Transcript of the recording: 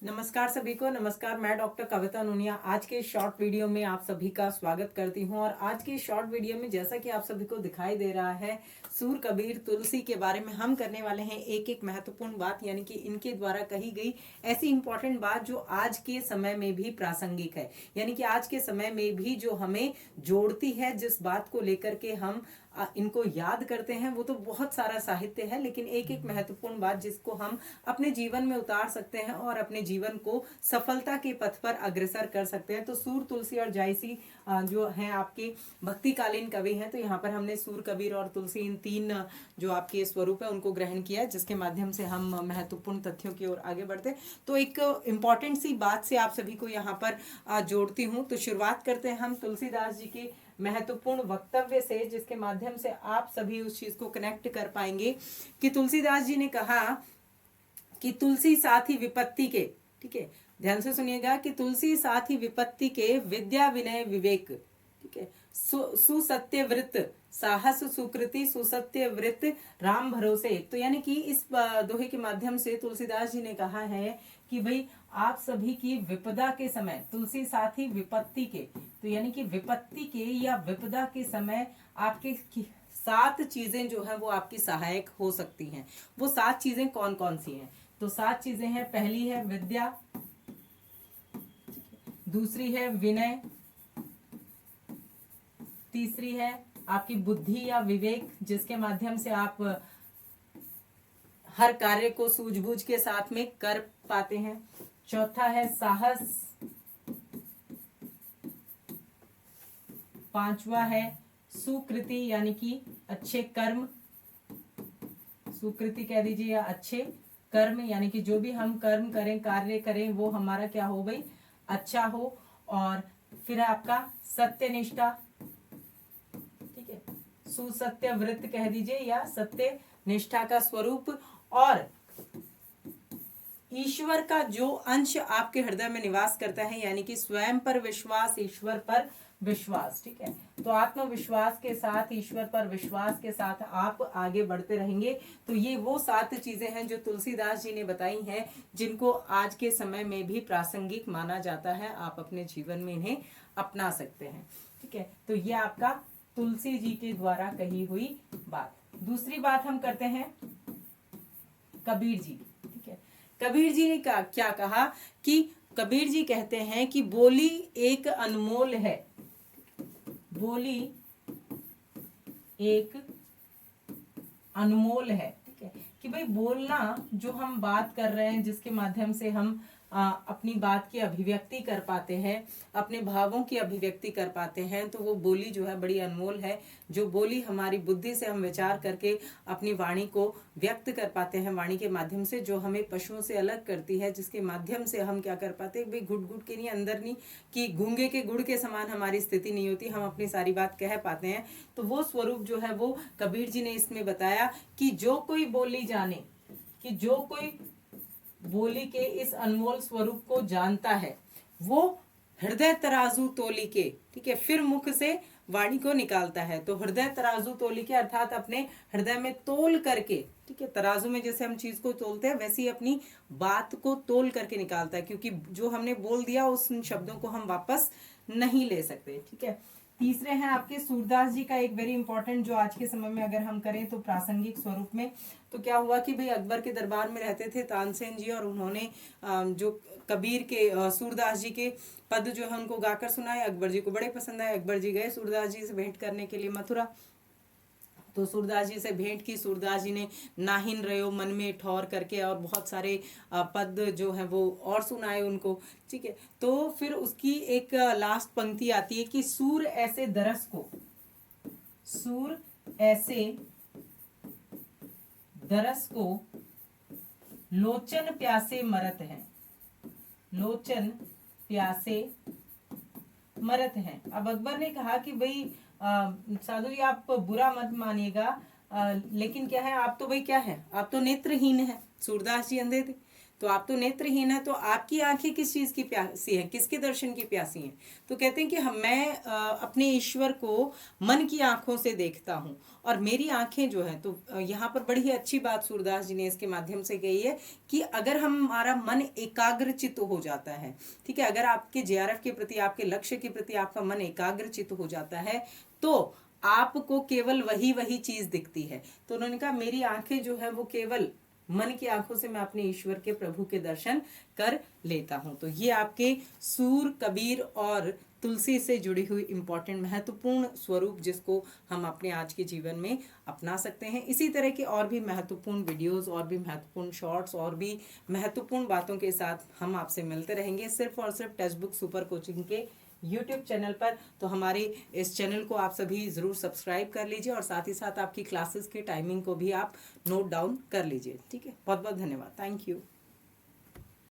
नमस्कार सभी को। नमस्कार, मैं डॉक्टर कविता नूनिया आज के शॉर्ट वीडियो में आप सभी का स्वागत करती हूं। और आज के शॉर्ट वीडियो में जैसा कि आप सभी को दिखाई दे रहा है, सूर कबीर तुलसी के बारे में हम करने वाले हैं एक एक महत्वपूर्ण बात, यानी कि इनके द्वारा कही गई ऐसी इंपॉर्टेंट बात जो आज के समय में भी प्रासंगिक है, यानी कि आज के समय में भी जो हमें जोड़ती है, जिस बात को लेकर के हम इनको याद करते हैं। वो तो बहुत सारा साहित्य है, लेकिन एक एक महत्वपूर्ण बात जिसको हम अपने जीवन में उतार सकते हैं और अपने जीवन को सफलता के पथ पर अग्रसर कर सकते हैं। तो सूर, तुलसी और जायसी जो हैं आपके भक्तिकालीन कवि हैं। तो यहाँ पर हमने सूर, कबीर और तुलसी, इन तीन जो आपके स्वरूप है उनको ग्रहण किया है, जिसके माध्यम से हम महत्वपूर्ण तथ्यों की ओर आगे बढ़ते हैं। तो एक इंपॉर्टेंट सी बात से आप सभी को यहाँ पर जोड़ती हूँ। तो शुरुआत करते हैं हम तुलसीदास जी के महत्वपूर्ण वक्तव्य से, जिसके माध्यम से आप सभी उस चीज को कनेक्ट कर पाएंगे कि तुलसीदास जी ने कहा कि तुलसी साथी विपत्ति के, ठीक है, ध्यान से सुनिएगा, कि तुलसी साथी विपत्ति के विद्या विनय विवेक, ठीक है, सुसत्य वृत्त साहस सुकृति सुसत्य वृत्त राम भरोसे। तो यानी कि इस दोहे के माध्यम से तुलसीदास जी ने कहा है कि भाई आप सभी की विपदा के समय, तुलसी साथी विपत्ति के, तो यानी कि विपत्ति के या विपदा के समय आपके 7 चीजें जो है वो आपकी सहायक हो सकती हैं। वो 7 चीजें कौन कौन सी हैं? तो 7 चीजें हैं। पहली है विद्या, दूसरी है विनय, तीसरी है आपकी बुद्धि या विवेक, जिसके माध्यम से आप हर कार्य को सूझबूझ के साथ में कर पाते हैं। चौथा है साहस, पांचवा है सुकृति यानी कि अच्छे कर्म, सुकृति कह दीजिए या अच्छे कर्म, यानी कि जो भी हम कर्म करें, कार्य करें, वो हमारा क्या हो भाई, अच्छा हो। और फिर है आपका सत्यनिष्ठा, ठीक है, सुसत्य व्रत कह दीजिए या सत्य निष्ठा का स्वरूप, और ईश्वर का जो अंश आपके हृदय में निवास करता है, यानी कि स्वयं पर विश्वास, ईश्वर पर विश्वास, ठीक है। तो आत्मविश्वास के साथ, ईश्वर पर विश्वास के साथ आप आगे बढ़ते रहेंगे। तो ये वो 7 चीजें हैं जो तुलसीदास जी ने बताई हैं, जिनको आज के समय में भी प्रासंगिक माना जाता है। आप अपने जीवन में इन्हें अपना सकते हैं, ठीक है। तो ये आपका तुलसी जी के द्वारा कही हुई बात। दूसरी बात हम करते हैं कबीर जी, ठीक है। कबीर जी ने क्या कहा कि कबीर जी कहते हैं कि बोली एक अनमोल है, बोली एक अनमोल है, ठीक है। कि भाई बोलना, जो हम बात कर रहे हैं, जिसके माध्यम से हम अपनी बात की अभिव्यक्ति कर पाते हैं, अपने भावों की अभिव्यक्ति कर पाते हैं, तो वो बोली जो है बड़ी अनमोल है। जो बोली हमारी बुद्धि से हम विचार करके अपनी वाणी को व्यक्त कर पाते हैं, वाणी के माध्यम से, जो हमें पशुओं से अलग करती है, जिसके माध्यम से हम क्या कर पाते हैं भाई, घुट घुट के नहीं, अंदर नहीं, कि गूंगे के गुड़ के समान हमारी स्थिति नहीं होती, हम अपनी सारी बात कह पाते हैं। तो वो स्वरूप जो है वो कबीर जी ने इसमें बताया कि जो कोई बोली जाने, कि जो कोई बोली के इस अनमोल स्वरूप को जानता है, वो हृदय तराजू तोली के, ठीक है, फिर मुख से वाणी को निकालता है। तो हृदय तराजू तोली के अर्थात अपने हृदय में तोल करके, ठीक है, तराजू में जैसे हम चीज को तोलते हैं, वैसे ही अपनी बात को तोल करके निकालता है, क्योंकि जो हमने बोल दिया उस शब्दों को हम वापस नहीं ले सकते, ठीक है। तीसरे हैं आपके सूरदास जी का एक वेरी इंपॉर्टेंट, जो आज के समय में अगर हम करें तो प्रासंगिक स्वरूप में। तो क्या हुआ कि भाई अकबर के दरबार में रहते थे तानसेन जी, और उन्होंने जो कबीर के सूरदास जी के पद जो है उनको गाकर सुनाए। अकबर जी को बड़े पसंद आए। अकबर जी गए सूरदास जी से भेंट करने के लिए मथुरा। तो सूरदास जी से भेंट की। सूरदास जी ने नाहिन रयो मन में ठौर करके और बहुत सारे पद जो है वो और सुनाए उनको, ठीक है। तो फिर उसकी एक लास्ट पंक्ति आती है कि सूर ऐसे दरस को, सूर ऐसे दरस को लोचन प्यासे मरत हैं, लोचन प्यासे मरत हैं। अब अकबर ने कहा कि भाई साधु जी आप बुरा मत मानिएगा, लेकिन क्या है, आप तो भाई क्या है, आप तो नेत्रहीन है। सूरदास जी अंधे थे। तो आप तो नेत्रहीन है, तो आपकी आंखें किस चीज की प्यासी हैं, किसके दर्शन की प्यासी हैं? तो कहते हैं कि मैं अपने ईश्वर को मन की आंखों से देखता हूँ, और मेरी आंखें जो है, तो यहाँ पर बड़ी ही अच्छी बात सूरदास जी ने इसके माध्यम से कही है कि अगर हमारा मन एकाग्रचित हो जाता है, ठीक है, अगर आपके जेआरएफ के प्रति, आपके लक्ष्य के प्रति आपका मन एकाग्रचित हो जाता है, तो आपको केवल वही वही चीज दिखती है। तो उन्होंने कहा मेरी आंखें जो है वो केवल मन की आंखों से मैं अपने ईश्वर के, प्रभु के दर्शन कर लेता हूं। तो ये आपके सूर, कबीर और तुलसी से जुड़ी हुई इंपॉर्टेंट महत्वपूर्ण स्वरूप, जिसको हम अपने आज के जीवन में अपना सकते हैं। इसी तरह के और भी महत्वपूर्ण वीडियोस, और भी महत्वपूर्ण शॉर्ट्स, और भी महत्वपूर्ण बातों के साथ हम आपसे मिलते रहेंगे, सिर्फ और सिर्फ टेक्स्ट बुक सुपर कोचिंग के यूट्यूब चैनल पर। तो हमारे इस चैनल को आप सभी ज़रूर सब्सक्राइब कर लीजिए, और साथ ही साथ आपकी क्लासेस के टाइमिंग को भी आप नोट डाउन कर लीजिए। ठीक है, बहुत बहुत धन्यवाद, थैंक यू।